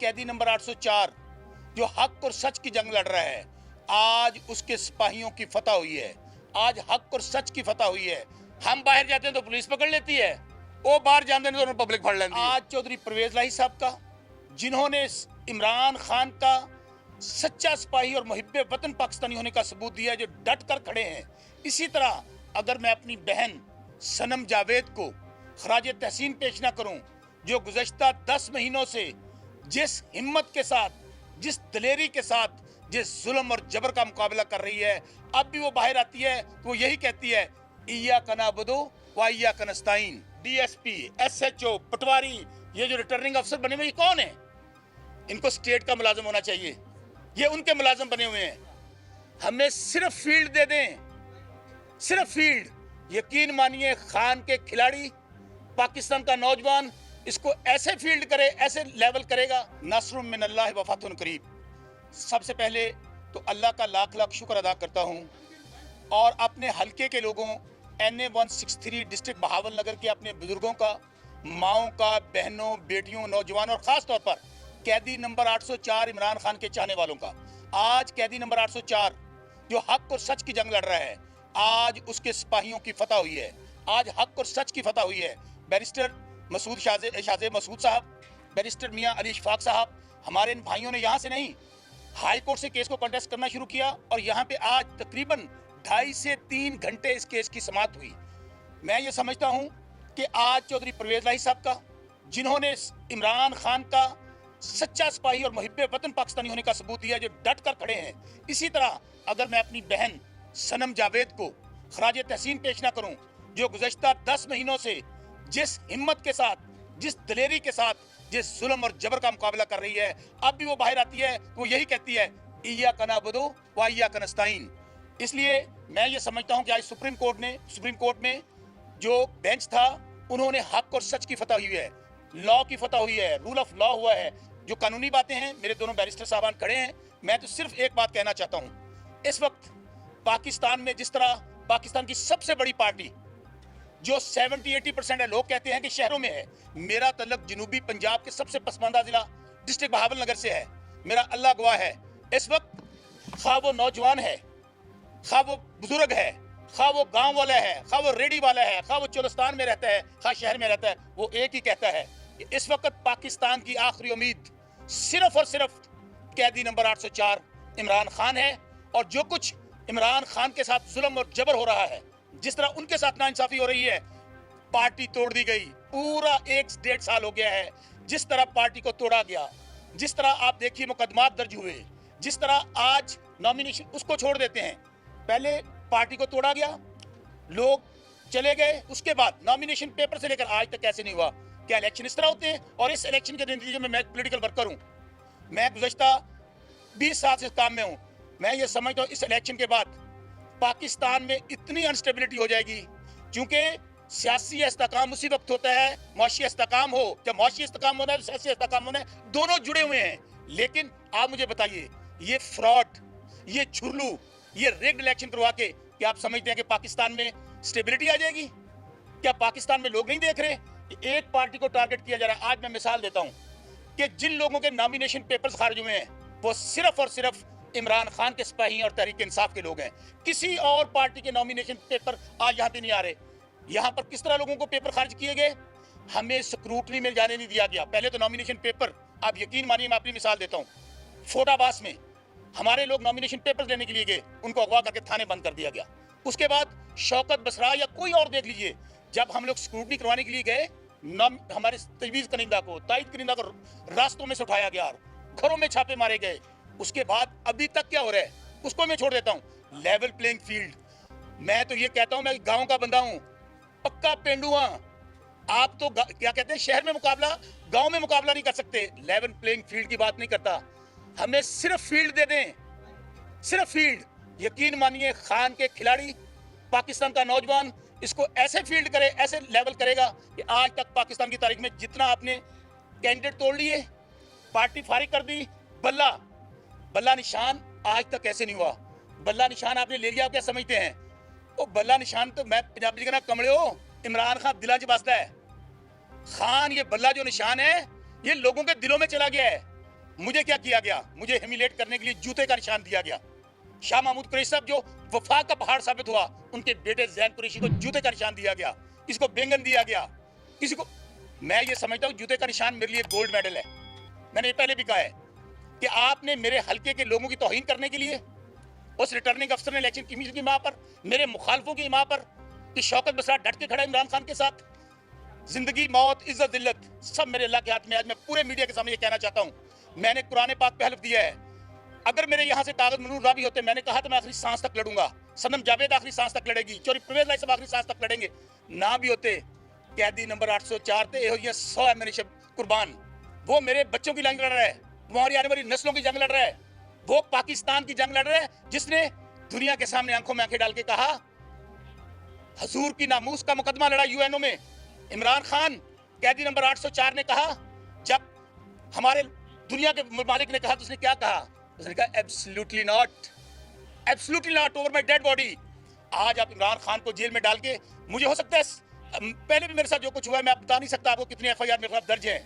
कैदी नंबर 804 जो हक और सच की जंग लड़ रहा है, आज उसके सिपाहियों की फतह हुई है। आज हक और सच की फतह हुई है। हम बाहर जाते हैं तो पुलिस पकड़ लेती है, वो बाहर जाते हैं तो पब्लिक फड़ लेती है। आज चौधरी परवेज लाही साहब का, जिन्होंने इमरान खान का सच्चा सिपाही और मुहिब्बे वतन पाकिस्तानी होने का सबूत दिया है, जो डट कर खड़े हैं। इसी तरह अगर मैं अपनी बहन सनम जावेद को खराज तहसीन पेश ना करूं, जो गुज़श्ता 10 महीनों से जिस हिम्मत के साथ, जिस दिलेरी के साथ, जिस जुल्म और जबर का मुकाबला कर रही है, अब भी वो बाहर आती है तो वो यही कहती है, इय्याका नअबुदु व इय्याका नस्तईन। डीएसपी, एसएचओ, पटवारी, ये जो रिटर्निंग अफसर बने हुए ये कौन है? इनको स्टेट का मुलाजिम होना चाहिए, ये उनके मुलाजिम बने हुए हैं। हमें सिर्फ फील्ड दे दें, सिर्फ फील्ड। यकीन मानिए, खान के खिलाड़ी, पाकिस्तान का नौजवान इसको ऐसे फील्ड करे, ऐसे लेवल करेगा। नस्रुम मिनल्लाहि व फतहुन करीब। सबसे पहले तो अल्लाह का लाख लाख शुक्र अदा करता हूँ और अपने हलके के लोगों, NA 163 डिस्ट्रिक्ट बहावलनगर के अपने बुजुर्गों का, माओं का, बहनों, बेटियों, नौजवान और ख़ास तौर पर कैदी नंबर 804 इमरान खान के चाहने वालों का। आज कैदी नंबर 804 जो हक और सच की जंग लड़ रहा है, आज उसके सिपाहियों की फतह हुई है। आज हक और सच की फतह हुई है। बैरिस्टर मसूद शाहज़े मसूद साहब, बैरिस्टर मियां अली इशफाक साहब, हमारे इन भाइयों ने यहाँ से नहीं, हाई कोर्ट से केस को कंटेस्ट करना शुरू किया और यहाँ पे आज तकरीबन 2.5 से 3 घंटे इस केस की समाअत हुई। मैं ये समझता हूँ कि आज चौधरी परवेज लाही साहब का, जिन्होंने इमरान खान का सच्चा सिपाही और मुहिब्बे वतन पाकिस्तानी होने का सबूत दिया, जो डट कर खड़े हैं। इसी तरह अगर मैं अपनी बहन सनम जावेद को खराज तहसीन पेश ना करूं, जो गुज़श्ता 10 महीनों से जिस हिम्मत के साथ, जिस दिलेरी के साथ, जिस जुल्म और जबर का मुकाबला कर रही है, अब भी वो बाहर आती है तो वो यही कहती है, इय्याका नअबुदु व इय्याका नस्तईन। इसलिए मैं ये समझता हूँ कि आज सुप्रीम कोर्ट में जो बेंच था, उन्होंने हक और सच की फतह हुई है, लॉ की फतह हुई है, रूल ऑफ लॉ हुआ है। जो कानूनी बातें हैं, मेरे दोनों बैरिस्टर साहबान खड़े हैं। मैं तो सिर्फ एक बात कहना चाहता हूँ, इस वक्त पाकिस्तान में जिस तरह पाकिस्तान की सबसे बड़ी पार्टी जो 70-80% है, लोग कहते हैं कि शहरों में है, मेरा तल्लुक जनूबी पंजाब के सबसे पसमानदा जिला डिस्ट्रिक्ट बहावलनगर से है। मेरा अल्लाह गवाह है, इस वक्त खा वो नौजवान है, खा वो बुजुर्ग है, खा वो गांव वाला है, खा वो रेडी वाला है, खा वो चोलिस्तान में रहता है, खा शहर में रहता है, वो एक ही कहता है कि इस वक्त पाकिस्तान की आखिरी उम्मीद सिर्फ और सिर्फ कैदी नंबर 804 इमरान खान है। और जो कुछ इमरान खान के साथ जुल्म और जबर हो रहा है, जिस तरह उनके साथ नाइंसाफी हो रही है, पार्टी तोड़ दी गई। पूरा 1-1.5 साल हो गया है जिस तरह पार्टी को तोड़ा गया, जिस तरह आप देखिए मुकदमात दर्ज हुए, जिस तरह आज नॉमिनेशन उसको छोड़ देते हैं। पहले पार्टी को तोड़ा गया, लोग चले गए, उसके बाद नॉमिनेशन पेपर से लेकर आज तक कैसे नहीं हुआ। क्या इलेक्शन इस तरह होते हैं? और इस इलेक्शन के नतीजे में मैं पॉलिटिकल वर्कर हूँ, मैं गुज़श्ता 20 साल से काम में हूँ। मैं ये समझता हूँ इस इलेक्शन के बाद पाकिस्तान में इतनी अनस्टेबिलिटी हो जाएगी, क्योंकि सियासी इस्तेकाम उसी वक्त होता है, मुआशी इस्तेकाम हो, जब मुआशी इस्तेकाम होना है, सियासी इस्तेकाम होना है, दोनों जुड़े हुए हैं। लेकिन आप मुझे बताइए, ये फ्रॉड, ये झुर्लू, ये रिग्ड इलेक्शन करवा के क्या आप समझते हैं कि पाकिस्तान में स्टेबिलिटी आ जाएगी? क्या पाकिस्तान में लोग नहीं देख रहे कि एक पार्टी को टारगेट किया जा रहा है? आज मैं मिसाल देता हूं कि जिन लोगों के नॉमिनेशन पेपर्स खारिज हुए हैं, वो सिर्फ और सिर्फ इमरान खान के सिपाही और तहरीक इंसाफ के लोग हैं। किसी और पार्टी के नॉमिनेशन पेपर आज यहाँ पे नहीं आ रहे। यहाँ पर किस तरह लोगों को पेपर खारिज किए गए? हमें स्क्रूटनी में जाने नहीं दिया गया। पहले तो नॉमिनेशन पेपर, आप यकीन मानिए, मैं अपनी मिसाल देता हूँ, फोटाबास में हमारे लोग नॉमिनेशन पेपर लेने के लिए गए, उनको अगवा करके थाने बंद कर दिया गया। उसके बाद शौकत बसरा या कोई और देख लीजिए, जब हम लोग स्क्रूटनी करवाने के लिए गए, हमारे तजवीज़ कनिंदा को, ताइद कनिंदा को रास्तों में से उठाया गया, घरों में छापे मारे गए। उसके बाद अभी तक क्या हो रहा है उसको मैं छोड़ देता हूँ। लेवल प्लेइंग फील्ड, मैं तो ये कहता हूँ, मैं गांव का बंदा हूँ, पक्का पेंडुआ। आप तो क्या कहते हैं, शहर में मुकाबला, गांव में मुकाबला नहीं कर सकते। लेवल प्लेइंग फील्ड की बात नहीं करता, हमें सिर्फ फील्ड दे दें, सिर्फ फील्ड। यकीन मानिए, खान के खिलाड़ी, पाकिस्तान का नौजवान इसको ऐसे फील्ड करे, ऐसे लेवल करेगा कि आज तक पाकिस्तान की तारीख में जितना आपने कैंडिडेट तोड़ लिए, पार्टी फारिग कर दी, बल्ला निशान आज तक ऐसे नहीं हुआ। बल्ला निशान आपने ले लिया, आप क्या समझते हैं? वो बल्ला निशान तो मैं पंजाबी कहना कमले हो, इमरान खान दिलों च बसता है। खान ये बल्ला जो निशान है, ये लोगों के दिलों में चला गया है। मुझे क्या किया गया? मुझे ह्यूमिलेट करने के लिए जूते का निशान दिया गया। शाह महमूद कुरैशी साहब जो वफा का पहाड़ साबित हुआ, उनके बेटे जैन कुरैशी को जूते का निशान दिया गया, किसी को बैंगन दिया गया, किसी को। मैं ये समझता हूँ जूते का निशान मेरे लिए गोल्ड मेडल है। मैंने पहले भी कहा है कि आपने मेरे हल्के के लोगों की तौहीन करने के लिए उस रिटर्निंग अफसर ने इलेक्शन कमीशन की मां पर, मेरे मुखालफों की मां पर, कि शौकत बसरा डट के खड़ा इमरान खान के साथ। जिंदगी, मौत, इज्जत, जिल्लत सब मेरे अल्लाह के हाथ में। आज मैं पूरे मीडिया के सामने ये कहना चाहता हूँ, मैंने कुरान पाक पे हल्फ दिया है, अगर मेरे यहाँ से कागज मनूर ना भी होते, मैंने कहा था मैं आखिरी सांस तक लड़ूंगा। सनम जावेद आखिरी सांस तक लड़ेगी, चोरी परवेज लाइफ सब आखिरी सांस तक लड़ेंगे। ना भी होते, कैदी नंबर 804 थे, ये 100 एमिनेशन कुर्बान, वो मेरे बच्चों की जंग लड़ रहा है, हमारी आने वाली नस्लों की जंग लड़ रहा है, वो पाकिस्तान की जंग लड़ रहा है, जिसने दुनिया के सामने आंखों में आंखें डाल के कहा हजूर की नामूस का मुकदमा लड़ा यूएनओ में। इमरान खान कैदी नंबर 804 ने कहा, जब हमारे दुनिया के मालिक ने कहा तो उसने क्या कहा? उसने कहा absolutely not, absolutely not over my dead body. आज आप इमरान खान को जेल में डाल के, मुझे हो सकता है पहले भी मेरे साथ जो कुछ हुआ है मैं बता नहीं सकता आपको कितनी एफआईआर मेरे खिलाफ दर्ज है।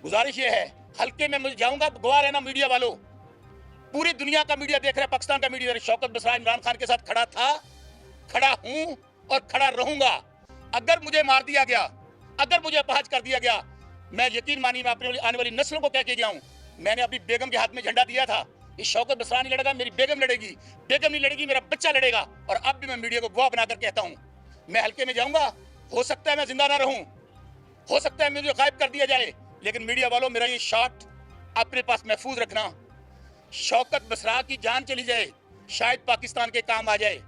गुजारिश ये है, हल्के में मुझे जाऊंगा, गवाह रहना मीडिया वालों, पूरी दुनिया का मीडिया देख रहा है, पाकिस्तान का मीडिया। शौकत बसरा इमरान खान के साथ खड़ा था, खड़ा हूं और खड़ा रहूंगा। अगर मुझे मार दिया गया, अगर मुझे अपहाज कर दिया गया, मैं यकीन मानिए मैं अपने आने वाली नस्लों को कह के गया हूं, मैंने अपनी बेगम के हाथ में झंडा दिया था, ये शौकत बसरा नहीं लड़ेगा, मेरी बेगम लड़ेगी, बेगम नहीं लड़ेगी, मेरा बच्चा लड़ेगा। और अब भी मैं मीडिया को गवाह बनाकर कहता हूं, मैं हल्के में जाऊंगा, हो सकता है मैं जिंदा ना रहूं, हो सकता है मुझे गायब कर दिया जाए, लेकिन मीडिया वालों मेरा ये शॉट अपने पास महफूज रखना। शौकत बसरा की जान चली जाए, शायद पाकिस्तान के काम आ जाए,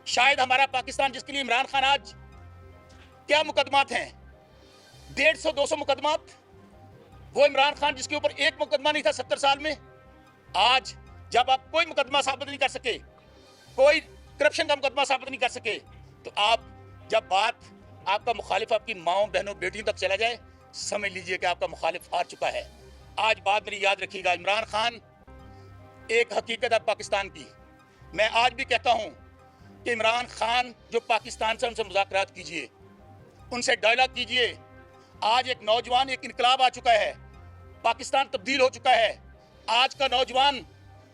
शायद हमारा पाकिस्तान, जिसके लिए इमरान खान आज क्या मुकदमात हैं, 150-200 मुकदमात, वो इमरान खान जिसके ऊपर एक मुकदमा नहीं था 70 साल में, आज जब आप कोई मुकदमा साबित नहीं कर सके, कोई करप्शन का मुकदमा साबित नहीं कर सके, तो आप जब बात आपका मुखालिफ आपकी माओ बहनों बेटियों तक चला जाए, समझ लीजिए कि आपका मुखालिफ हार चुका है। आज बात मेरी याद रखिएगा, इमरान खान एक हकीकत है पाकिस्तान की। मैं आज भी कहता हूं कि इमरान खान जो पाकिस्तान से, उनसे मुज़ाकरात कीजिए, उनसे डायलॉग कीजिए। आज एक नौजवान, एक इनकलाब आ चुका है, पाकिस्तान तब्दील हो चुका है। आज का नौजवान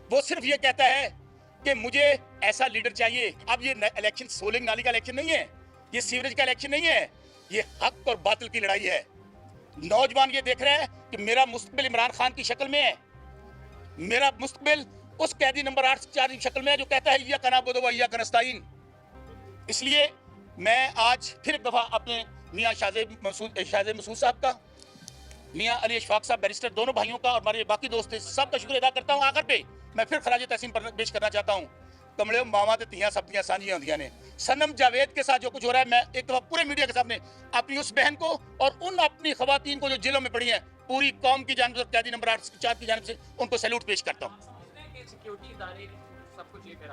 वो सिर्फ ये कहता है कि मुझे ऐसा लीडर चाहिए। अब ये इलेक्शन सोलिंग नाली का इलेक्शन नहीं है, ये सीवरेज का इलेक्शन नहीं है, ये हक और बातिल की लड़ाई है। नौजवान ये देख रहा है कि मेरा मुस्तकबिल इमरान खान की शक्ल में है, मेरा मुस्तकबिल उस कैदी नंबर 804 की शक्ल में है जो कहता है इय्याका नअबुदु व इय्याका नस्तईन। इसलिए मैं आज फिर एक दफा अपने मियां शाहजेब मसूद साहब का, मियां अली अशफाक साहब बैरिस्टर, दोनों भाइयों का और हमारे बाकी दोस्त सबका शुक्रिया अदा करता हूँ। आखिर पे मैं फिर खराज तहसीन पेश करना चाहता हूँ, कमले मावा ते तियां सब दियां साझियां होंदियां ने। सनम जावेद के साथ जो कुछ हो रहा है, मैं एक दफा पूरे मीडिया के सामने अपनी उस बहन को और उन अपनी खवातीन को जो जेलों में पड़ी हैं, पूरी कौम की जानिब से, कैदी नंबर 804 की जानिब से उनको सैल्यूट पेश करता हूँ।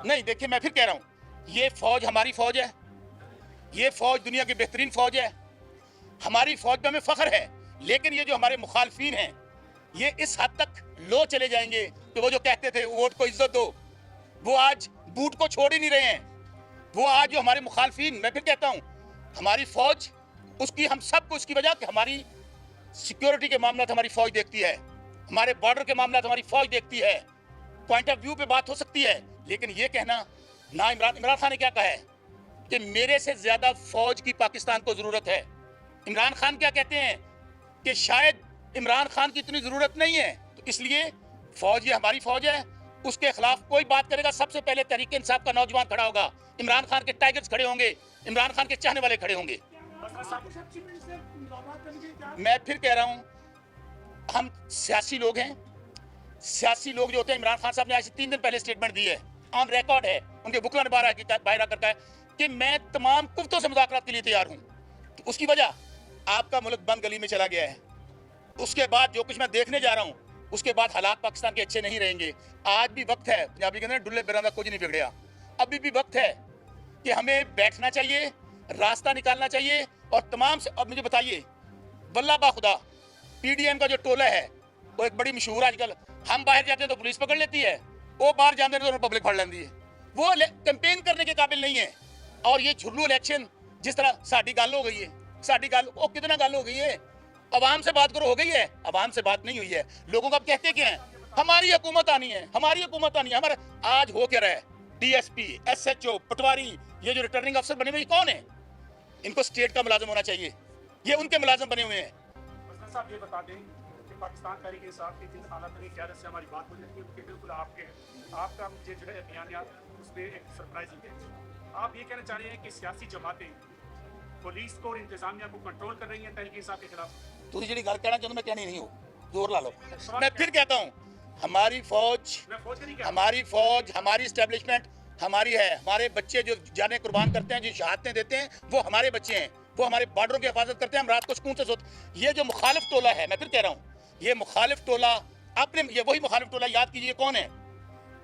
नहीं, देखिए मैं फिर कह रहा हूँ, ये फौज हमारी फौज है, ये फौज दुनिया की बेहतरीन फौज है, हमारी फौज पे हमें फख्र है। लेकिन ये जो हमारे मुखालफीन हैं, ये इस हद तक लो चले जाएंगे कि वो जो कहते थे वोट को इज्जत दो, वो आज बूट को छोड़ ही नहीं रहे हैं। वो आज जो हमारे मुखालफीन, मैं फिर कहता हूँ, हमारी फौज, उसकी हम सबको उसकी वजह कि हमारी सिक्योरिटी के मामला हमारी फौज देखती है, हमारे बॉर्डर के मामला हमारी फौज देखती है। पॉइंट ऑफ व्यू पे बात हो सकती है, लेकिन ये कहना ना, इमरान खान ने क्या कहा है कि मेरे से ज्यादा फौज की पाकिस्तान को जरूरत है। इमरान खान क्या कहते हैं कि शायद इमरान खान की इतनी जरूरत नहीं है, तो इसलिए फौज ये हमारी फौज है, उसके खिलाफ कोई बात करेगा सबसे पहले तहरीक इंसाफ का नौजवान खड़ा होगा, इमरान खान के टाइगर्स खड़े होंगे, इमरान खान के चाहने वाले खड़े होंगे। मैं फिर कह रहा हूं, हम सियासी लोग हैं, सियासी लोग जो होते हैं, इमरान खान साहब ने आज से 3 दिन पहले स्टेटमेंट दी है, ऑन रिकॉर्ड है, उनके बुकला ने बाहर करता है कि मैं तमाम कुफ्तों से मुज़ाकरात के लिए तैयार हूं। तो उसकी वजह आपका मुल्क बंद गली में चला गया है। उसके बाद जो कुछ मैं देखने जा रहा हूं, उसके बाद हालात पाकिस्तान के अच्छे नहीं रहेंगे। आज भी वक्त है, पंजाबी कहते हैं डुल्ले बिरांदा कुछ नहीं बिगड़िया, अभी भी वक्त है कि हमें बैठना चाहिए, रास्ता निकालना चाहिए। और तमाम से, अब मुझे बताइए, वल्लाह बा खुदा, पीडीएम का जो टोला है वो एक बड़ी मशहूर, आजकल हम बाहर जाते हैं तो पुलिस पकड़ लेती है, वो बाहर जाते हैं तो पब्लिक फड़ लेती है, वो कैंपेन करने के काबिल नहीं है। और ये झुल्लू इलेक्शन, जिस तरह साड़ी गल हो गई है, साड़ी गल वो कितना गल हो गई है, अवाम से बात करो, हो गई है? अवाम से बात नहीं हुई है। लोगों को आप कहते क्या हैं? हमारी हुकूमत आनी है, हमारी हुकूमत आनी है। हमारा आज हो क्या रहा है? डीएसपी, एसएचओ, पटवारी, ये जो रिटर्निंग अफसर बने हुए कौन है? इनको स्टेट का मुलाजिम होना चाहिए, ये उनके मुलाजिम बने हुए हैं। साहब ये बता दें कि पाकिस्तान तहरीक इंसाफ की जिन हालात की क्यादत से हमारी बात हो जाती है उनके बिल्कुल आपका मुझे जो है बयानियात उस पर एक सरप्राइजिंग है। आप ये कहना चाह रहे हैं कि सियासी जमातें पुलिस को और इंतजामिया को कंट्रोल कर रही हैं तहरीक इंसाफ के खिलाफ? तो जी गल कहना चाहता मैं कहनी नहीं हो, जोर ला लो। मैं फिर कहता हूँ, हमारी फौज, हमारी स्टैब्लिशमेंट हमारी है। हमारे बच्चे जो जाने कुर्बान करते हैं, जो शहादतें देते हैं, वो हमारे बच्चे हैं। वो हमारे बॉर्डरों की हिफाजत करते हैं। हम रात को सुकून से सोते। ये जो मुखालिफ टोला है, मैं फिर कह रहा हूँ, ये मुखालिफ टोला अपने, ये वही मुखालिफ टोला, याद कीजिए कौन है,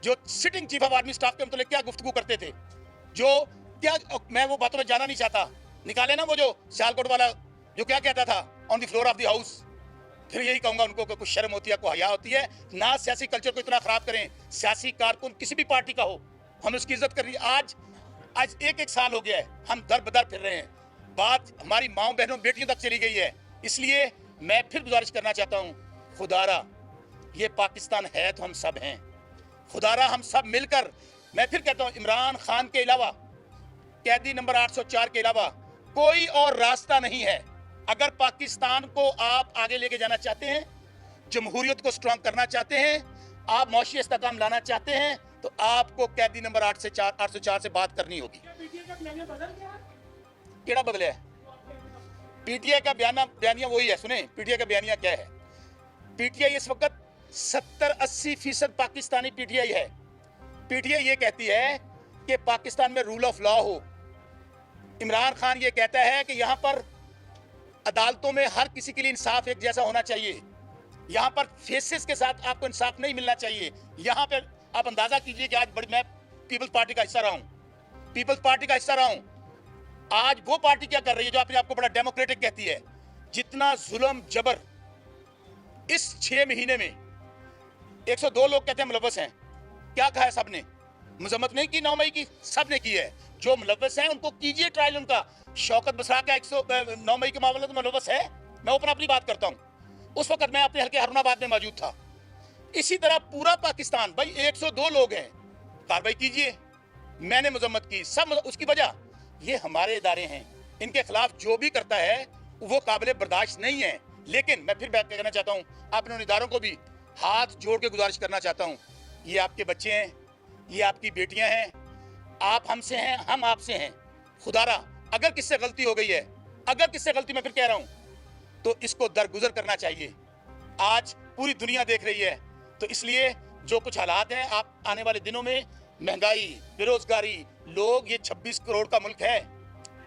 जो sitting chief of army staff के मतलब क्या गुफ्तगू करते थे, जो क्या, मैं वो बातों में जाना नहीं चाहता। निकाले ना वो जो सियालकोट वाला, जो क्या कहता था on the floor of the house. फिर यही कहूंगा उनको कि कुछ शर्म होती है, कोई हया होती है ना। सियासी कल्चर को इतना खराब करें। सियासी कारकुन किसी भी पार्टी का हो, हम उसकी इज्जत कर रही है। आज एक साल हो गया है, हम दर बदर फिर रहे हैं। बात हमारी माओ बहनों बेटियों तक चली गई है। इसलिए मैं फिर गुजारिश करना चाहता हूँ, खुदारा ये पाकिस्तान है तो हम सब हैं। खुदारा हम सब मिलकर, मैं फिर कहता हूँ, इमरान खान के अलावा, कैदी नंबर 804 के अलावा कोई और रास्ता नहीं है। अगर पाकिस्तान को आप आगे लेके जाना चाहते हैं, जमहूरियत को स्ट्रांग करना चाहते हैं, आप मौशी इस्तेकाम लाना चाहते हैं, तो आपको कैदी नंबर 804 से बात करनी होगी। केड़ा बदले है? पीटीआई का बयानिया वही है। सुने पीटीआई का बयानिया क्या है? पीटीआई इस वक्त 70-80% पाकिस्तानी पीटीआई है। पीटीआई ये कहती है कि पाकिस्तान में रूल ऑफ लॉ हो। इमरान खान ये कहता है कि यहाँ पर अदालतों में हर किसी के लिए इंसाफ एक जैसा होना चाहिए। यहाँ पर फेसेस के साथ आपको इंसाफ नहीं मिलना चाहिए। यहाँ पे आप अंदाजा कीजिए कि आज मैं पीपल्स पार्टी का हिस्सा रहा हूँ, पीपल्स पार्टी का हिस्सा रहा हूँ। आज वो पार्टी क्या कर रही है जो अपने आपको बड़ा डेमोक्रेटिक कहती है? जितना जुल्म जबर इस 6 महीने में 102 लोग कहते हैं मुलव्वस हैं। क्या कहा है सबने? मजम्मत नहीं की 9 मई की, सबने की है। जो मुलव्वस हैं उनको कीजिए ट्रायल उनका। शौकत बसरा का 109 मई के मामले में मुलव्वस है। मैं अपनी बात करता हूँ। उस वक्त मैं अपने हल्के हरुणाबाद में मौजूद था। इसी तरह पूरा पाकिस्तान, भाई 102 लोग हैं, कार्रवाई कीजिए। मैंने मजम्मत की, सब उसकी वजह ये हमारे इदारे हैं। इनके खिलाफ जो भी करता है वो काबिल बर्दाश्त नहीं है। लेकिन मैं फिर बात कहना चाहता हूँ, अपने उन इदारों को भी हाथ जोड़ के गुजारिश करना चाहता हूँ, ये आपके बच्चे हैं, ये आपकी बेटियां हैं, आप हमसे हैं, हम आपसे हैं। खुदारा अगर किससे गलती हो गई है, अगर किससे गलती, मैं फिर कह रहा हूँ, तो इसको दरगुजर करना चाहिए। आज पूरी दुनिया देख रही है। तो इसलिए जो कुछ हालात हैं, आप आने वाले दिनों में महंगाई, बेरोजगारी, लोग, ये 26 करोड़ का मुल्क है,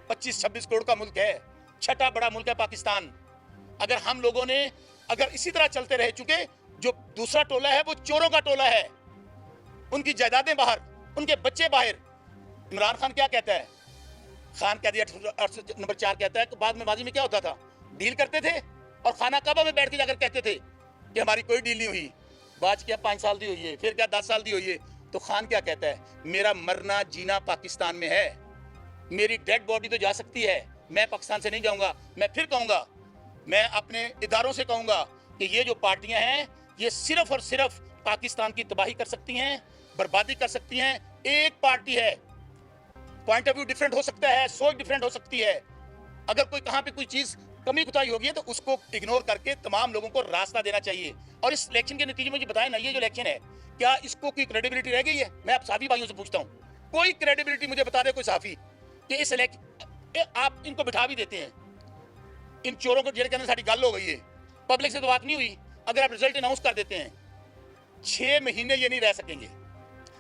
25-26 करोड़ का मुल्क है, छठा बड़ा मुल्क है पाकिस्तान। अगर हम लोगों ने अगर इसी तरह चलते रह चुके, जो दूसरा टोला है वो चोरों का टोला है, उनकी जायदादें बाहर, उनके बच्चे बाहर। इमरान खान क्या कहता है? खान कैदी नंबर 4 कहता है कि बाद में माजी में क्या होता था, डील करते थे और खाना काबा में बैठ के जाकर कहते थे कि हमारी कोई डील नहीं हुई। बाज क्या 5 साल दी हुई है, फिर क्या 10 साल दी हुई है। तो खान क्या कहता है? मेरा मरना जीना पाकिस्तान में है, मेरी डेड बॉडी तो जा सकती है, मैं पाकिस्तान से नहीं जाऊंगा। मैं फिर कहूंगा, मैं अपने इदारों से कहूंगा कि ये जो पार्टियां हैं, ये सिर्फ और सिर्फ पाकिस्तान की तबाही कर सकती हैं, बर्बादी कर सकती हैं। एक पार्टी है, पॉइंट ऑफ व्यू डिफरेंट हो सकता है, सोच डिफरेंट हो सकती है। अगर कोई कहां पे कोई चीज कमी कुताही होगी है तो उसको इग्नोर करके तमाम लोगों को रास्ता देना चाहिए। और इस इलेक्शन के नतीजे में मुझे बताएं ना, ये जो इलेक्शन है, क्या इसको कोई क्रेडिबिलिटी रह गई है? मैं आप साथी भाइयों से पूछता हूँ, कोई क्रेडिबिलिटी मुझे बता दे कोई साफी कि इस इलेक्शन, आप इनको बिठा भी देते हैं, इन चोरों को जेल के अंदर सारी गल हो गई है, पब्लिक से तो बात नहीं हुई, अगर आप रिजल्ट अनाउंस कर देते हैं, 6 महीने ये नहीं रह सकेंगे।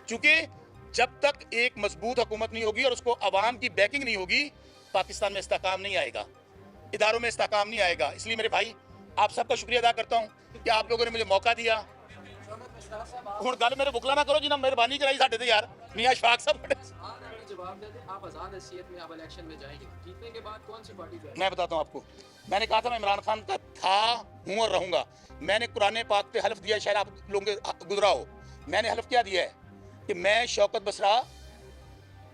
क्योंकि जब तक एक मजबूत हुकूमत नहीं होगी और उसको अवाम की बैकिंग नहीं होगी, पाकिस्तान में इस्तेकाम नहीं आएगा, इदारों में इस्तेकाम नहीं आएगा। इसलिए मेरे भाई, आप सबका शुक्रिया अदा करता हूँ कि आप लोगों ने मुझे मौका दिया। हुण गल मेरे बुकला ना करो जिन्हें मेहरबानी कराई साडे ते यार मियां शफाक साहब। जवाब दे दें, आप आज़ाद हैसियत में अब इलेक्शन में जाएंगे, जीतने के बाद कौन सी पार्टी जाएगी? मैं बताता हूँ आपको, मैंने कहा था मैं इमरान खान का था, हूँ और रहूंगा। मैंने कुरान पाक पे हल्फ दिया, शायद आप लोगों के गुजरा हो। मैंने हल्फ क्या दिया है कि मैं शौकत बसरा,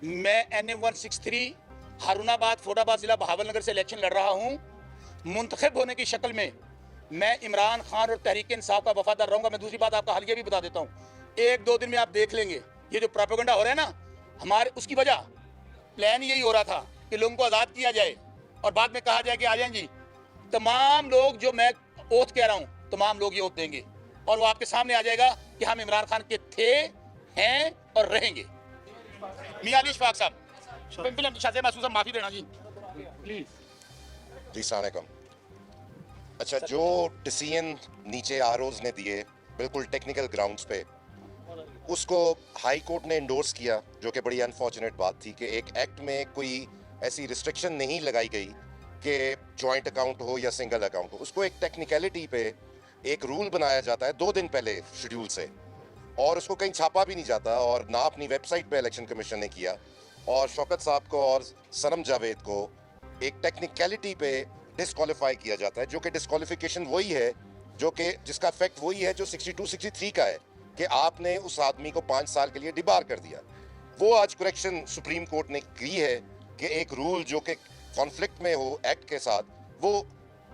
मैं NM 163 हारूनाबाद फोटाबाद जिला बहावलनगर से इलेक्शन लड़ रहा हूँ मुंतखब होने की शक्ल में मैं इमरान खान और तहरीक इंसाफ का वफादार रहूंगा। मैं दूसरी बात आपका हालिया भी बता देता हूँ, 1-2 दिन में आप देख लेंगे ये जो प्रोपेगेंडा हो रहा है ना हमारे, उसकी वजह प्लान यही हो रहा था कि लोगों को आज़ाद किया जाए और बाद में कहा जाए कि आ जाएं जी। तमाम लोग जो मैं ओथ कह रहा हूँ, तमाम लोग ये ओथ देंगे और वो आपके सामने आ जाएगा कि हम इमरान खान के थे, हैं और रहेंगे। मियां अली इशफाक साहब, फिल्म शाज़े महसूस माफ़ी देना जी प्लीज़। जी सलाम। अच्छा, जो डिसीजन नीचे आरओज ने दिए बिल्कुल टेक्निकल ग्राउंड्स पे, उसको हाई कोर्ट ने इंडोर्स किया, जो कि बड़ी अनफॉर्चुनेट बात थी कि एक एक्ट में कोई ऐसी रिस्ट्रिक्शन नहीं लगाई गई कि जॉइंट अकाउंट हो या सिंगल अकाउंट हो। उसको एक टेक्निकलिटी पे एक रूल बनाया जाता है 2 दिन पहले शेड्यूल से, और उसको कहीं छापा भी नहीं जाता और ना अपनी वेबसाइट पे इलेक्शन कमीशन ने किया। और शौकत साहब को और सनम जावेद को एक टेक्निकलिटी पे डिस्क्वालीफाई किया जाता है, जो कि डिस्क्वालिफिकेशन वही है जो कि जिसका इफेक्ट वही है जो 62-63 का है कि आपने उस आदमी को 5 साल के लिए डिबार कर दिया। वो आज करेक्शन सुप्रीम कोर्ट ने की है कि एक रूल जो कि कॉन्फ्लिक्ट में हो एक्ट के साथ, वो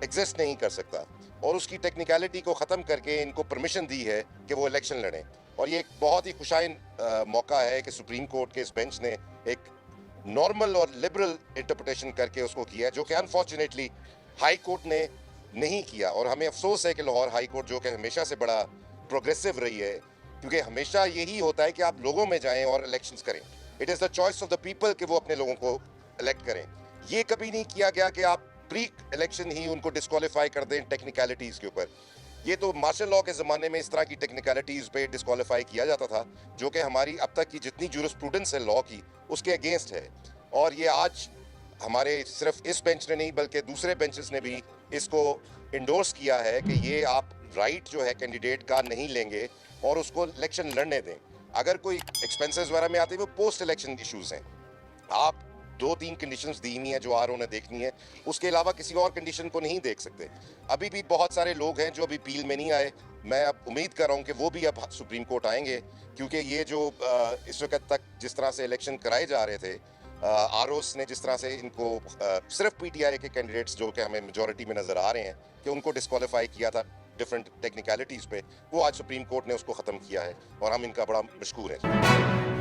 एग्जिस्ट नहीं कर सकता, और उसकी टेक्निकलिटी को ख़त्म करके इनको परमिशन दी है कि वो इलेक्शन लड़ें। और ये एक बहुत ही खुशाइन मौका है कि सुप्रीम कोर्ट के इस बेंच ने एक नॉर्मल और लिबरल इंटरप्रिटेशन करके उसको किया, जो कि अनफॉर्चुनेटली हाई कोर्ट ने नहीं किया। और हमें अफसोस है कि लाहौर हाई कोर्ट, जो कि हमेशा से बड़ा प्रोग्रेसिव रही है, क्योंकि हमेशा यही होता है कि आप लोगों में जाएं और इलेक्शंस करें। It is the choice of the people कि वो अपने लोगों को इलेक्ट करें। ये कभी नहीं किया गया कि आप प्री इलेक्शन ही उनको डिस्क्वालीफाई कर दें टेक्निकलिटीज़ के ऊपर। ये तो मार्शल लॉ के ज़माने में इस तरह की टेक्निकलिटीज़ पे डिस्क्वालीफाई किया जाता था, जो कि हमारी अब तक की जितनी जूरिस्प्रूडेंस है लॉ की, उसके अगेंस्ट है। और ये आज हमारे सिर्फ इस बेंच ने नहीं बल्कि दूसरे बेंचेस ने भी इसको इंडोर्स किया है कि ये आप राइट जो है कैंडिडेट का नहीं लेंगे और उसको इलेक्शन लड़ने दें। अगर कोई एक्सपेंसेस वगैरह में आते हैं वो पोस्ट इलेक्शन इश्यूज़ हैं। आप 2-3 कंडीशंस दी हुई हैं जो आरओ ने देखनी है, उसके अलावा किसी और कंडीशन को नहीं देख सकते। अभी भी बहुत सारे लोग हैं जो अभी अपील में नहीं आए। मैं अब उम्मीद कर रहा हूँ कि वो भी अब सुप्रीम कोर्ट आएंगे, क्योंकि ये जो इस वक्त तक जिस तरह से इलेक्शन कराए जा रहे थे, आरओस ने जिस तरह से इनको सिर्फ पीटीआई के कैंडिडेट्स जो कि हमें मेजॉरिटी में नज़र आ रहे हैं कि उनको डिस्क्वालीफाई किया था डिफरेंट टेक्निकलिटीज़ पे, वो आज सुप्रीम कोर्ट ने उसको ख़त्म किया है और हम इनका बड़ा मशकूर हैं।